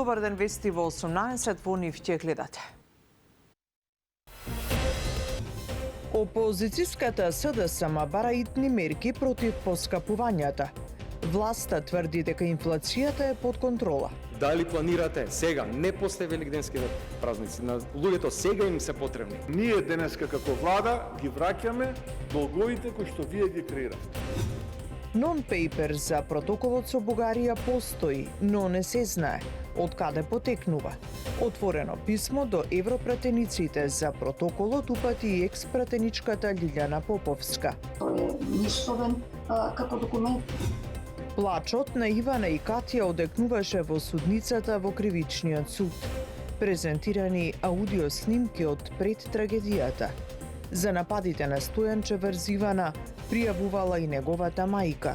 Добар ден, вести во 18 во нив ќе гледате. Опозицијската СДСМ бара итни мерки против поскапувањата. Власта тврди дека инфлацијата е под контрола. Дали планирате сега, не после великденските празници, на луѓето сега им се потребни? Ние денеска како влада ги враќаме долговите кои што вие ги креиравте. Non-paper за протоколот со Бугарија постои, но не се знае од каде потекнува. Отворено писмо до европратениците за протоколот упати и експратеничката Лилјана Поповска. Тој е ништовен како документ. Плачот на Ивана и Катја одекнуваше во судницата во кривичниот суд. Презентирани аудио снимки од пред трагедијата. За нападите на Стојанче врз Ивана пријавувала и неговата мајка.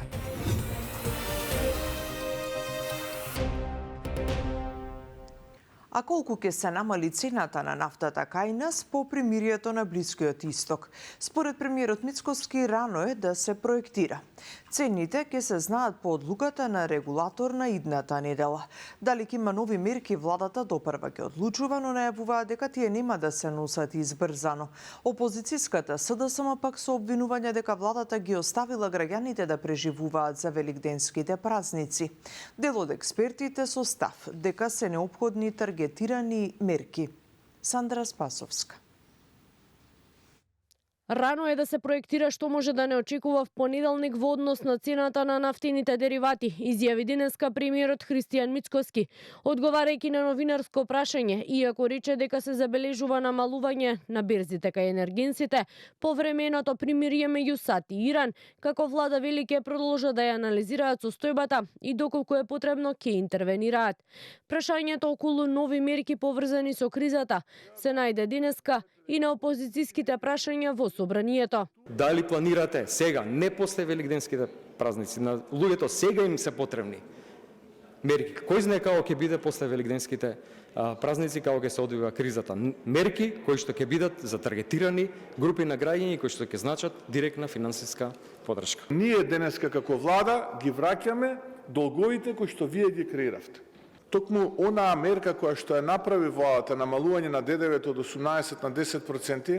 А колку ќе се намали цената на нафтата кај нас по примирието на Блискиот Исток? Според премиерот Мицкоски, рано е да се проектира. Цените ќе се знаат по одлуката на регулатор на идната недела. Дали ќе има нови мерки, владата допрва ќе одлучува, но најавуваат дека тие нема да се носат избрзано. Опозицијската СДСМ пак со обвинување дека владата ги оставила граѓаните да преживуваат за великденските празници. Дел од експертите со став дека се неопходни таргетирани мерки. Сандра Спасовска. Рано е да се проектира што може да не очекува в понеделник во однос на цената на нафтините деривати, изјави денеска премиерот Христијан Мицкоски, одговарајќи на новинарско прашање, иако рече дека се забележува намалување на берзите кај енергенсите, повременото примирие меѓу САД и Иран, како влада вели ќе продолжат да ја анализираат состојбата и доколку е потребно ќе интервенираат. Прашањето околу нови мерки поврзани со кризата се најде денеска и на опозицијските прашања во собранието. Дали планирате сега, не после великденските празници, на луѓето сега им се потребни мерки? Кој знае како ќе биде после великденските празници, како ќе се одвива кризата? Мерки кои што ќе бидат за таргетирани групи на граѓани кои што ќе значат директна финансиска поддршка. Ние денеска како влада ги враќаме долговите кои што вие ги креиравте. Токму онаа мерка која што ја направи владата, намалување на ДДВ-то од 18 на 10%,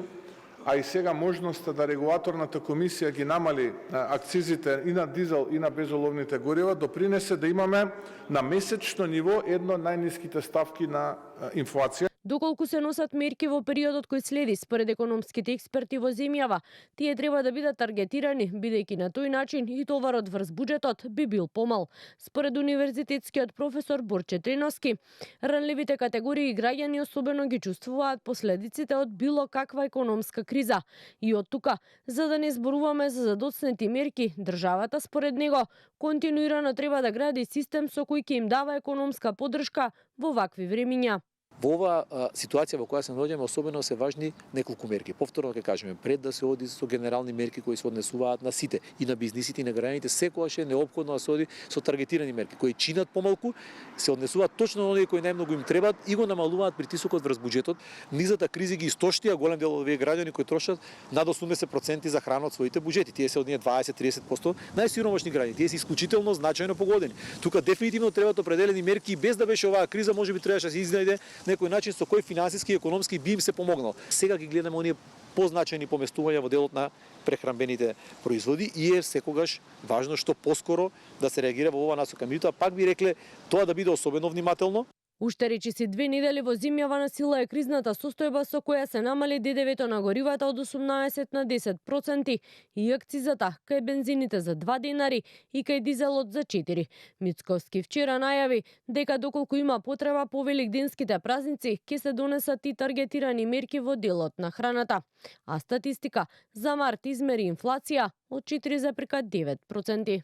а и сега можноста да регулаторната комисија ги намали акцизите и на дизел и на безоловните горива, допринесе да имаме на месечно ниво едно од најниските ставки на инфлација. Доколку се носат мерки во периодот кој следи, според економските експерти во земјава, тие треба да бидат таргетирани, бидејќи на тој начин и товарот врз буџетот би бил помал. Според универзитетскиот професор Борче Треновски, ранливите категории граѓани особено ги чувствуваат последиците од било каква економска криза. И од тука, за да не зборуваме за задоцнети мерки, државата според него континуирано треба да гради систем со кој ќе им дава економска поддршка во вакви времиња. Во оваа ситуација во која се наоѓаме, особено се важни неколку мерки. Повторно ќе кажеме, пред да се оди со генерални мерки кои се однесуваат на сите, и на бизнисите и на граѓаните, секогаш е неопходно да се оди со таргетирани мерки кои чинат помалку, се однесуваат точно на оние кои најмногу им требаат и го намалуваат притисокот врз буџетот. Низата кризи ги истоштија голем дел од овие граѓани кои трошат над 80% за храна од своите буџети. Тие се од ние 20-30% најсиромашни граѓани. Тие се исклучително значајно погодени. Тука дефинитивно требаат определени мерки и без да беше оваа криза, можеби требаше да се изнајде некој начин со кој финансиски и економски би им се помогнал. Сега ги гледаме оние позначајни поместувања во делот на прехранбените производи и е секогаш важно што поскоро да се реагира во оваа насока. Меѓутоа, пак би рекле тоа да биде особено внимателно. Уште речиси 2 недели во земјава на сила е кризната состојба со која се намали ДДВ-то на горивата од 18 на 10% и акцизата кај бензините за 2 денари и кај дизелот за 4. Мицкоски вчера најави дека доколку има потреба по великденските празници, ќе се донесат и таргетирани мерки во делот на храната. А статистика за март измери инфлација од 4,9%.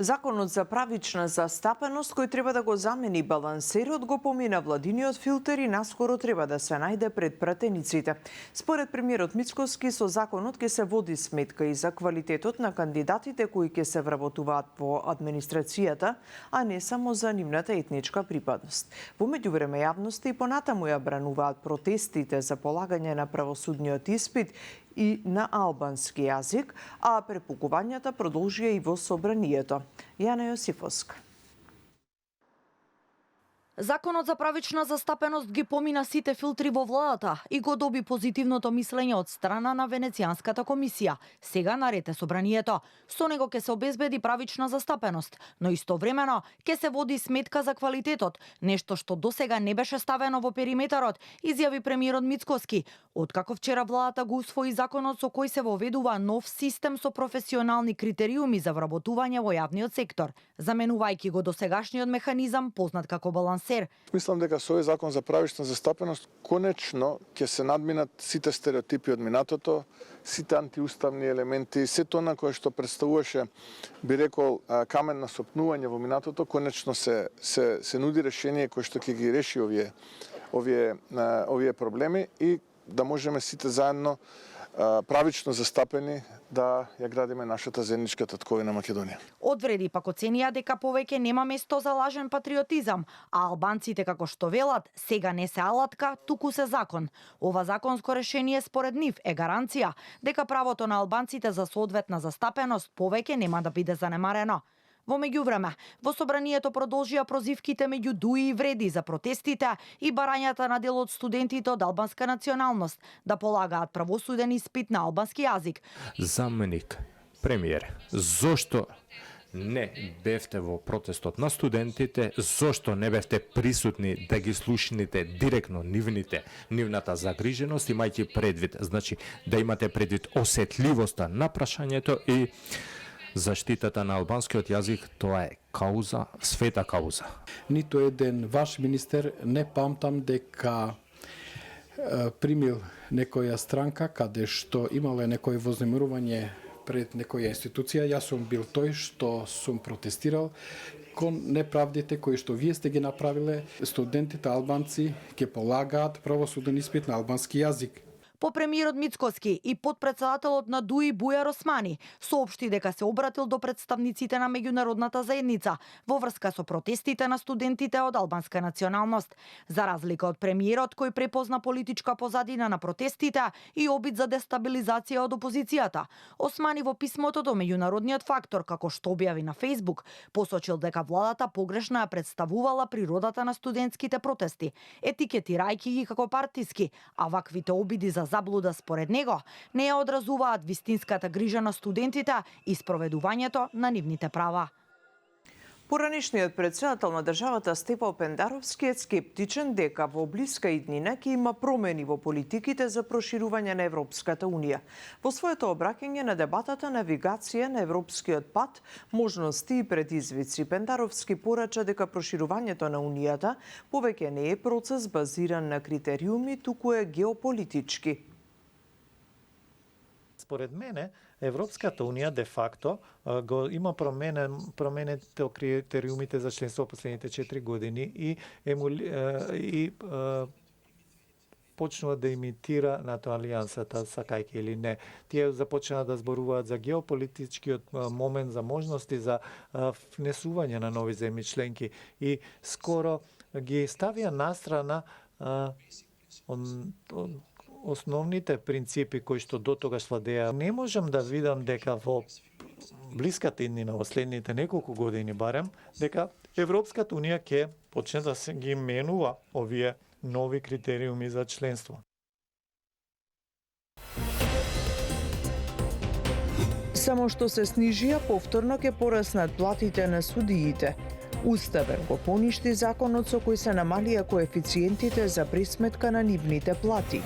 Законот за правична застапеност, кој треба да го замени балансерот, го помина владиниот филтер и наскоро треба да се најде пред пратениците. Според премиерот Мицкоски, со законот ќе се води сметка и за квалитетот на кандидатите кои ќе се вработуваат во администрацијата, а не само за нивната етничка припадност. Во меѓувреме јавноста и понатаму ја брануваат протестите за полагање на правосудниот испит и на албански јазик, а препукувањата продолжија и во собранието. Јана Јосифовска. Законот за правична застапеност ги помина сите филтри во владата и го доби позитивното мислење од страна на Венецијанската комисија. Сега наред е собранието. Со него ќе се обезбеди правична застапеност, но истовремено ќе се води сметка за квалитетот, нешто што досега не беше ставено во периметарот, изјави премиерот Мицкоски. Откако вчера владата го усвои законот со кој се воведува нов систем со професионални критериуми за вработување во јавниот сектор, заменувајќи го досегашниот механизам познат како балансер. Мислам дека со овој закон за правична застапеност конечно ќе се надминат сите стереотипи од минатото, сите антиуставни елементи, сето она кое што представуваше, би рекол, камен на сопнување во минатото, конечно се нуди решение кое што ќе ги реши овие проблеми и да можеме сите заедно правично застапени да ја градиме нашата заедничка татковина Македонија. Одвреди пак оценија дека повеќе нема место за лажен патриотизам, а албанците, како што велат, сега не се алатка, туку се закон. Ова законско решение според нив е гаранција дека правото на албанците за соодветна застапеност повеќе нема да биде занемарено. Во меѓувреме, во собранието продолжија прозивките меѓу дуи и вреди за протестите и барањата на дел од студентите од албанска националност да полагаат правосуден испит на албански јазик. Заменик премиер, зошто не бевте во протестот на студентите, зошто не бевте присутни да ги слушните директно нивната загриженост, имајќи предвид, значи да имате предвид осетливоста на прашањето и заштитата на албанскиот јазик, тоа е кауза, света кауза. Ниту еден ваш министер не памтам дека примил некоја странка каде што имале некој вознемирување пред некоја институција. Јас сум бил тој што сум протестирал кон неправдите кои што вие сте ги направиле. Студентите албанци ќе полагаат правосуден испит на албански јазик. По премиерот Мицкоски и подпредседателот на ДУИ Бујар Османи соопшти дека се обратил до представниците на меѓународната заедница во врска со протестите на студентите од албанска националност. За разлика од премиерот кој препозна политичка позадина на протестите и обид за дестабилизација од опозицијата, Османи во писмото до меѓународниот фактор, како што објави на Facebook, посочил дека владата погрешно ја представувала природата на студентските протести, етикетирајќи ги како партиски, а ваквите обиди за заблуда според него не ја одразуваат вистинската грижа на студентите и спроведувањето на нивните права. Поранишниот председател на државата Степан Пендаровски е скептичен дека во блиска иднина ќе има промени во политиките за проширување на Европската Унија. Во своето обраќање на дебатата навигација на европскиот пат, можности и предизвици, Пендаровски порача дека проширувањето на Унијата повеќе не е процес базиран на критериуми, туку е геополитички. Според мене, Европската Унија де факто го има променето критериумите за членство последните 4 години и почнува да имитира НАТО алијансата, сакајќи или не. Тие започнаа да зборуваат за геополитичкиот момент, за можности за внесување на нови земји членки и скоро ги ставија настрана основните принципи кои што до тогаш владеа. Не можам да видам дека во блиската иднина, во следните неколку години барем, дека Европската Унија ќе почне да се ги менува овие нови критериуми за членство. Само што се снижија, повторно ќе пораснат платите на судиите. Уставен го поништи законот со кој се намалија коефициентите за присметка на нивните плати.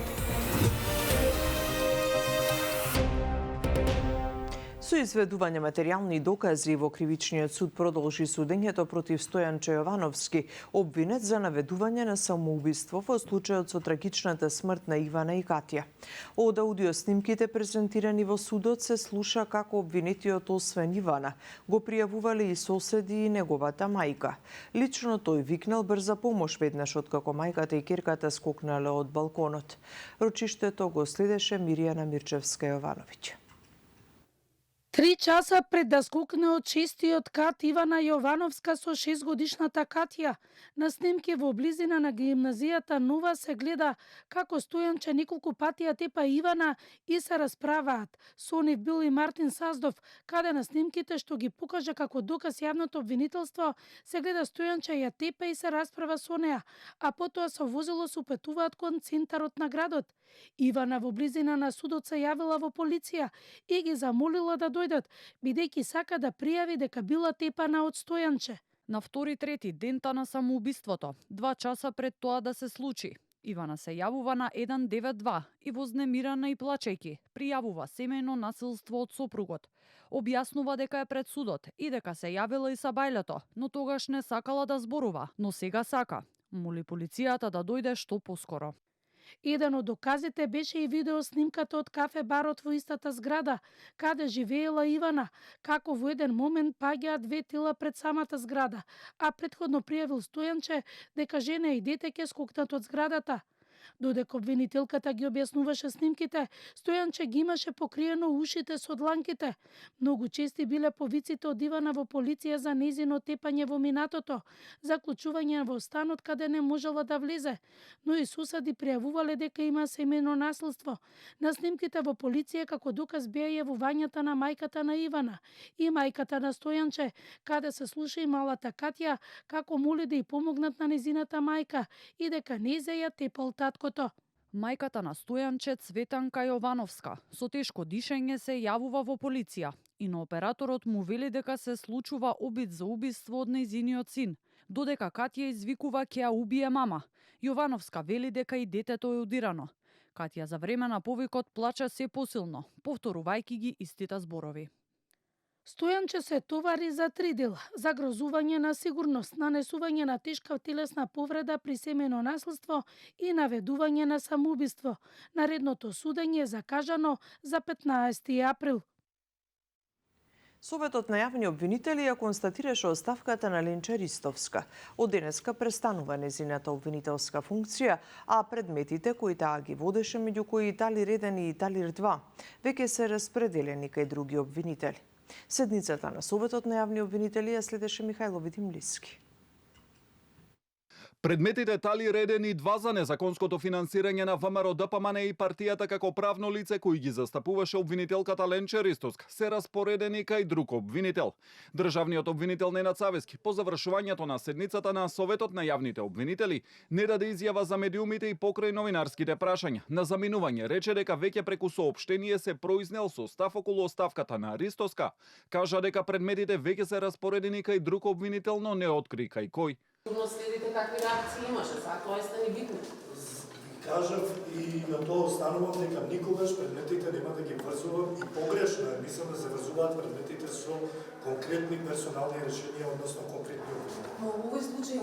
Со изведување материјални докази во Кривичниот суд продолжи судењето против Стојанчо Јовановски, обвинет за наведување на самоубиство во случајот со трагичната смрт на Ивана и Катја. Од аудиоснимките презентирани во судот се слуша како обвинетиот освен Ивана го пријавувале и соседи и неговата мајка. Лично тој викнал брза помош веднаш откако мајката и ќерката скокнале од балконот. Рочиштето го следеше Миријана Мирчевска Јовановиќ. 3 часа пред да скокне од 6-тиот кат Ивана Јовановска со 6-годишната Катја, на снимки во близина на гимназијата Нова се гледа како Стојанче неколку пати ја тепа Ивана и се расправаат. Со нив бил и Мартин Саздов, каде на снимките што ги покажа како доказ јавното обвинителство се гледа Стојанче ја тепа и се расправа со неа, а потоа со возило се упатуваат кон центарот на градот. Ивана во близина на судот се јавила во полиција и ги замолила да дојдат, бидејќи сака да пријави дека била тепана од Стојанче. На 2-3 дента на самоубиството, 2 часа пред тоа да се случи, Ивана се јавува на 192 и вознемирана и плачејќи, пријавува семејно насилство од сопругот. Објаснува дека е пред судот и дека се јавила и сабајлето, но тогаш не сакала да зборува, но сега сака. Моли полицијата да дојде што поскоро. Еден од доказите беше и видеоснимката од кафе-барот во истата зграда, каде живеела Ивана, како во еден момент паѓаат 2 тела пред самата зграда, а претходно пријавил Стојанче дека жена и дете ќе скокнат од зградата. Додека обвинителката ги објаснуваше снимките, Стојанче ги имаше покриено ушите со дланките. Многу чести биле повиците од Ивана во полиција за нејзино тепање во минатото, заклучување во станот каде не можела да влезе, но и суседи пријавувале дека има семејно насилство. На снимките во полиција како доказ беа јавувањата на мајката на Ивана и мајката на Стојанче, каде се слуша и малата Катја како моли да ја помогнат на незината мајка и дека нејзе ја тепал таткото. Мајката на Стојанче, Цветанка Јовановска, со тешко дишење се јавува во полиција и на операторот му вели дека се случува обид за убиство од нејзиниот син, додека Катја извикува ќе ја убие мама. Јовановска вели дека и детето е удирано. Катја за време на повикот плаче се посилно, повторувајќи ги истите зборови. Стојанче се товари за 3 дела: загрозување на сигурност, нанесување на тешка телесна повреда при семејно насилство и наведување на самоубиство. Наредното судење е закажано за 15 април. Советот на јавни обвинители ја констатираше оставката на Ленче Ристовска. Од денеска престанува незината обвинителска функција, а предметите кои таа ги водеше, меѓу кои Италир 1 и Италир 2, веќе се распределени кај други обвинители. Седницата на Советот на јавни обвинители ја следеше Михајло Видимлиски. Предметите Талир 1 и 2 за незаконското финансирање на ВМРО ДПМН и партијата како правно лице кои ги застапуваше обвинителката Ленче Ристовска се распоредени кај друг обвинител. Државниот обвинител Ненад Савески по завршувањето на седницата на Советот на јавните обвинители не даде изјава за медиумите и покрај новинарските прашања. На заминување рече дека веќе преку соопштение се произнел со став околу оставката на Ристовска. Кажа дека предметите веќе се распоредени кај друг обвинител, но не откри кај кој. Следите какви реакции имаше, сега тоа сте ни битни. Кажав и на тоа останувам дека никогаш предметите нема да ги врзувам и погрешно е, мислам да се врзуваат предметите со конкретни персонални решенија, односно конкретни обвинители. Но во овој случај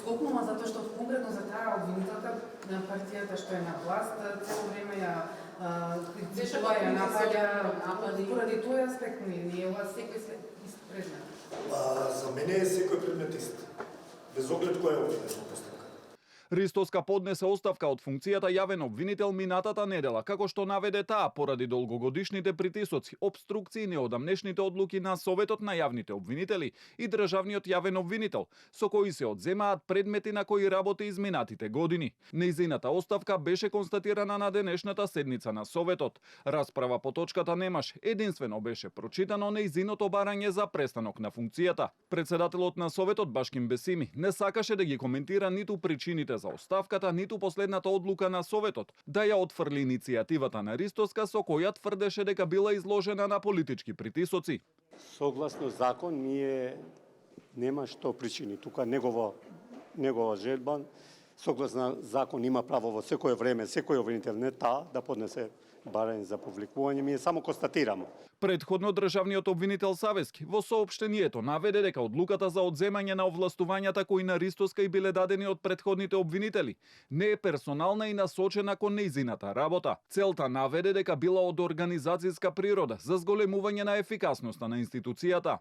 скокнува затоа што конкретно за таа обвинителка на партијата што е на власт, цело време ја критикува, ја напаѓа, поради тој аспект не е ова секој предмет. За мене е секој предмет ист, без оглед кој е обвинетел постапка. Ристовска поднесе оставка од функцијата јавен обвинител минатата недела, како што наведе таа поради долгогодишните притисоци, обструкции и неодамнешните одлуки на Советот на јавните обвинители и државниот јавен обвинител, со кои се одземаат предмети на кои работи изминатите години. Нејзината оставка беше констатирана на денешната седница на Советот. Расправа по точката немаш, единствено беше прочитано нејзиното барање за престанок на функцијата. Председателот на Советот Башким Бесими не сакаше да ги коментира ниту причините за оставката, ниту последната одлука на Советот да ја отфрли иницијативата на Ристовска со која тврдеше дека била изложена на политички притисоци. Согласно закон ние нема што причини. Тука негова желба, согласно закон има право во секое време, секој обвинител, не таа, да поднесе барање за повлекување, ми само констатирам. Предходно државниот обвинител Савески во соопштението наведе дека одлуката за одземање на овластувањата кои на Ристовска и биле дадени од предходните обвинители не е персонална и насочена кон нејзината работа. Целта наведе дека била од организацијска природа за зголемување на ефикасноста на институцијата.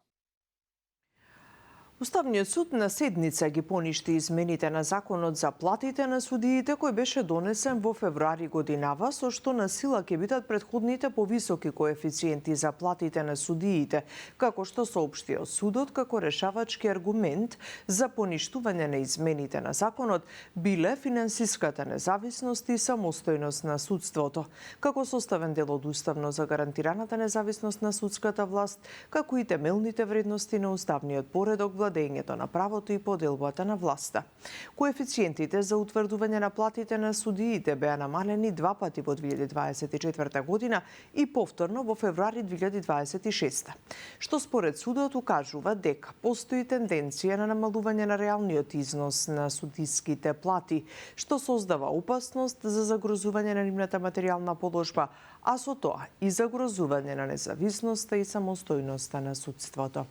Уставниот суд на седница ги поништи измените на законот за платите на судиите кој беше донесен во февруари годинава, со што на сила ќе бидат претходните повисоки коефициенти за платите на судиите, како што соопштио судот како решавачки аргумент за поништување на измените на законот биле финансиската независност и самостојност на судството, како составен дел од уставно загарантираната независност на судската власт, како и темелните вредности на уставниот поредок, владењето на правото и поделбата на власта. Коефициентите за утврдување на платите на судиите беа намалени 2 пати во 2024 година и повторно во февруари 2026, што според судот укажува дека постои тенденција на намалување на реалниот износ на судиските плати, што создава опасност за загрозување на нивната материјална положба, а со тоа и загрозување на независноста и самостојноста на судството.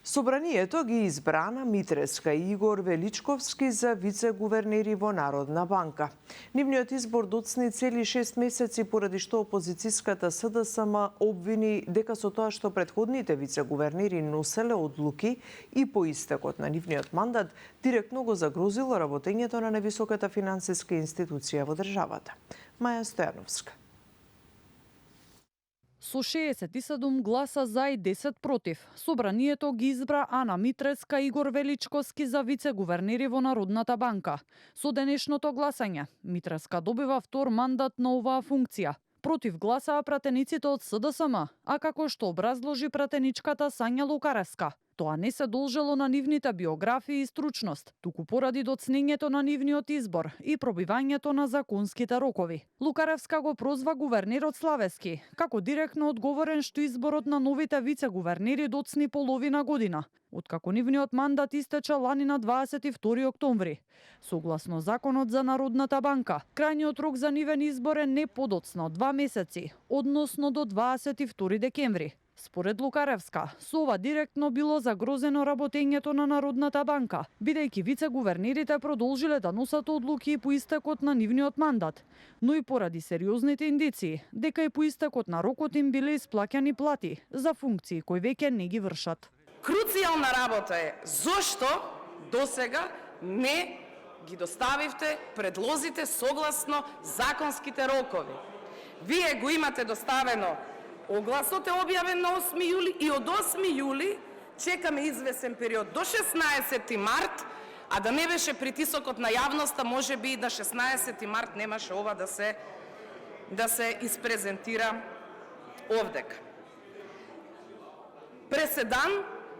Собранието ги избра Ана Митреска и Игор Величковски за вице-гувернери во Народна банка. Нивниот избор доцни цели 6 месеци, поради што опозицијската СДСМ обвини дека со тоа што претходните вице-гувернери носеле одлуки и по истекот на нивниот мандат, директно го загрозило работењето на највисоката финансиска институција во државата. Маја Стојановска. Со 67 гласа за и 10 против, собранието ги избра Ана Митреска и Игор Величковски за вице-гувернери во Народната банка. Со денешното гласање, Митреска добива втор мандат на оваа функција. Против гласаа пратениците од СДСМ, а како што образложи пратеничката Сања Лукаревска, тоа не се должело на нивните биографии и стручност, туку поради доцнењето на нивниот избор и пробивањето на законските рокови. Лукаревска го прозва гувернерот Славески, како директно одговорен што изборот на новите вице-гувернери доцни половина година, откако нивниот мандат истече лани на 22 октомври. Согласно законот за Народната банка, крајниот рок за нивен избор е не подоцна од 2 месеци, односно до 22 декември. Според Лукаревска, со ова директно било загрозено работењето на Народната банка, бидејќи вице-гувернерите продолжиле да носат одлуки по истекот на нивниот мандат, но и поради сериозните индиции дека и по истекот на рокот им биле исплаќани плати за функции кои веќе не ги вршат. Круцијална работа е зошто досега не ги доставивте предлозите согласно законските рокови. Вие го имате доставено, огласот е објавен на 8 јули и од 8 јули чекаме извесен период до 16 март, а да не беше притисокот на јавноста, може би и на 16 март немаше ова да се испрезентира овдека. Преседан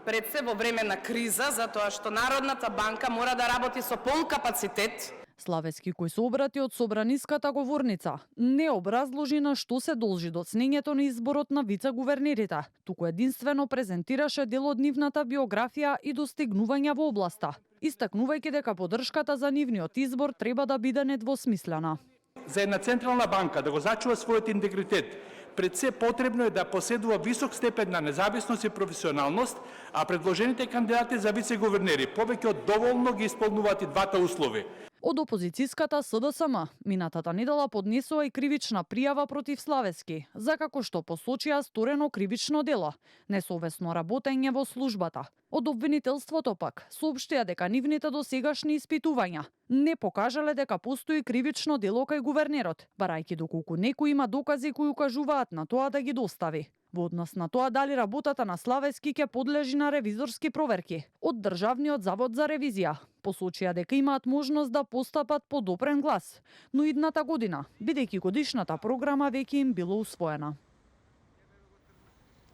пред се во време на криза, затоа што Народната банка мора да работи со полн капацитет. Славески, кој се обрати од собраниската говорница, не образложи на што се должи доцнењето на изборот на вице-гувернерите, туку единствено презентираше дел од нивната биографија и достигнувања во областа, истакнувајќи дека поддршката за нивниот избор треба да биде недвосмислена. За една централна банка да го зачува својот интегритет, пред се потребно е да поседува висок степен на независност и професионалност, а предложените кандидати за вице-гувернери повеќе од доволно ги исполнуваат и двата услови. Од опозицијската СДСМ минатата недела поднесува и кривична пријава против Славески, за како што посочија сторено кривично дело, несовесно работење во службата. Од обвинителството пак соопштија дека нивните досегашни испитувања не покажале дека постои кривично дело кај гувернерот, барајќи доколку некој има докази кои укажуваат на тоа да ги достави. Во однос на тоа дали работата на Славески ќе подлежи на ревизорски проверки од Државниот завод за ревизија, посочија дека имаат можност да постапат по допрен глас, но идната година, бидејќи годишната програма веќе им било усвоена.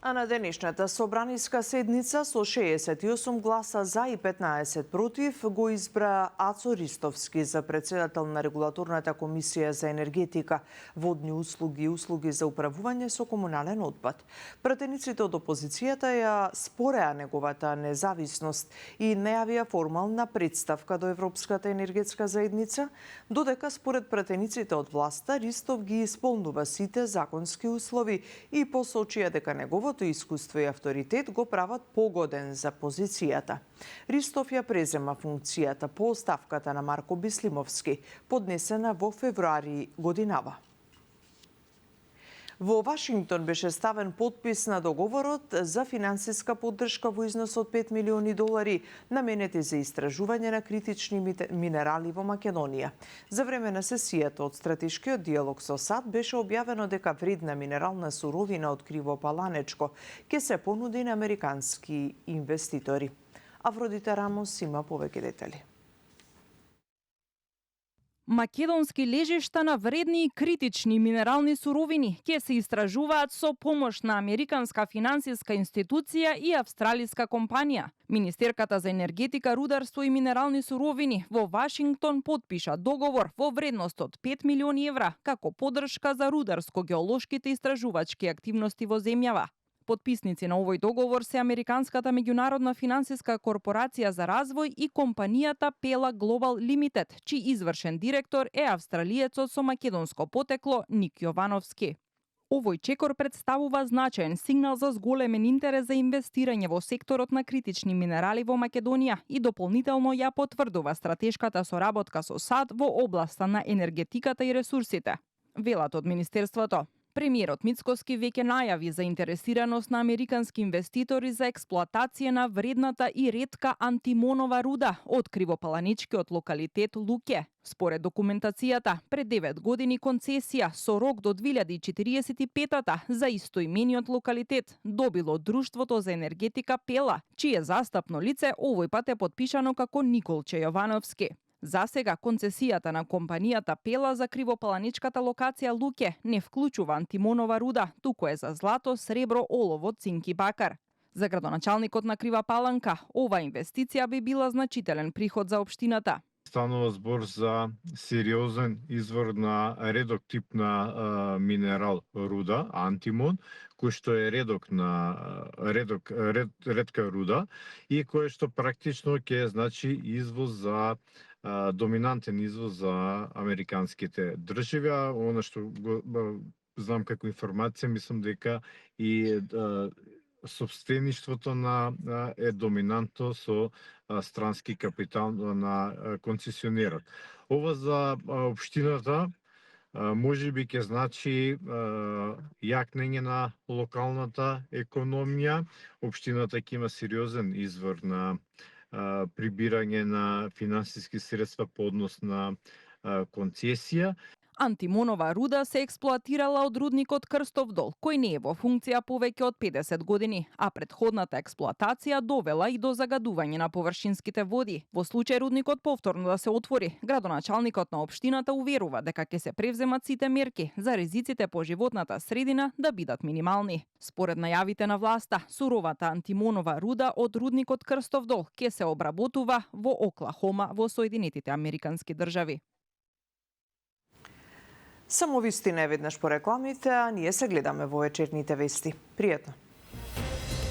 А на денешната собраниска седница со 68 гласа за и 15 против го избра Ацо Ристовски за председател на Регулаторната комисија за енергетика, водни услуги и услуги за управување со комунален отпад. Пратениците од опозицијата ја спореа неговата независност и не јавија формална представка до Европската енергетска заедница, додека според пратениците од власта Ристов ги исполнува сите законски услови и посочија дека неговото искуство и авторитет го прават погоден за позицијата. Ристов ја презема функцијата по оставката на Марко Бислимовски, поднесена во февруари годинава. Во Вашингтон беше ставен подпис на договорот за финансиска поддршка во износ од $5 милиони наменети за истражување на критични минерали во Македонија. За време на сесијата од стратешкиот диалог со САД беше објавено дека вредна минерална суровина од Кривопаланечко ќе се понуди на американски инвеститори. Афродита Рамос има повеќе детали. Македонски лежишта на вредни и критични минерални суровини ќе се истражуваат со помош на американска финансиска институција и австралиска компанија. Министерката за енергетика, рударство и минерални суровини во Вашингтон подпиша договор во вредност од $5 милиони како поддршка за рударско-геолошките истражувачки активности во земјава. Подписници на овој договор се Американската меѓународна финансиска корпорација за развој и компанијата Pela Global Limited, чиј извршен директор е австралиецот со македонско потекло Ник Јовановски. Овој чекор представува значаен сигнал за зголемен интерес за инвестирање во секторот на критични минерали во Македонија и дополнително ја потврдува стратешката соработка со САД во областа на енергетиката и ресурсите. Велат од Министерството. Премиерот Мицкоски веќе најави за интересираност на американски инвеститори за експлоатација на вредната и ретка антимонова руда од кривопаланичкиот локалитет Луке. Според документацијата, пред 9 години концесија со рок до 2045-та за истоимениот локалитет добило Друштвото за енергетика Пела, чие застапно лице овој пат е подпишано како Николче Јовановски. За сега концесијата на компанијата Пела за кривопаланичката локација Луке не вклучува антимонова руда, туку е за злато, сребро, олово, цинк и бакар. За градоначалникот на Крива Паланка, ова инвестиција би била значителен приход за општината. Станува збор за сериозен извор на редок тип на минерал руда, антимон, кој што е ретка руда и кој што практично ќе значи извоз за доминантен извоз за американските држави. Она што знам како информација, мислам дека и собствеништвото е доминантно со странски капитал на концесионерот. Ова за општината може би ќе значи јакнење на локалната економија. Општината ќе има сериозен извор на прибирање на финансиски средства по однос на концесија. Антимонова руда се експлоатирала од рудникот Крстов дол, кој не е во функција повеќе од 50 години, а претходната експлоатација довела и до загадување на површинските води. Во случај рудникот повторно да се отвори, градоначалникот на општината уверува дека ќе се превземат сите мерки за ризиците по животната средина да бидат минимални. Според најавите на власта, суровата антимонова руда од рудникот Крстов дол ќе се обработува во Оклахома во Соединетите Американски држави. Само вистина е веднаш по рекламите, а ние се гледаме во вечерните вести. Пријатно!